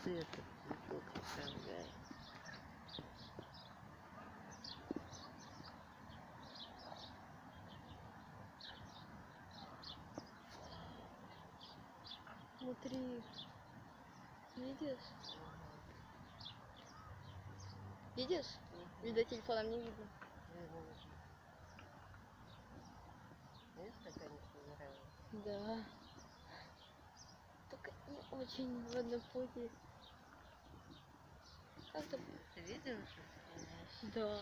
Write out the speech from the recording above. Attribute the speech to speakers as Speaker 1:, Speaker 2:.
Speaker 1: ты этот цветок оставляй.
Speaker 2: Смотри. Видишь? Видишь? Видно, телефоном не видно.
Speaker 1: Видишь, как они тебе нравятся?
Speaker 2: Да. Только не очень в одной позе. Как-то...
Speaker 1: Ты видела, что ты делаешь?
Speaker 2: Да.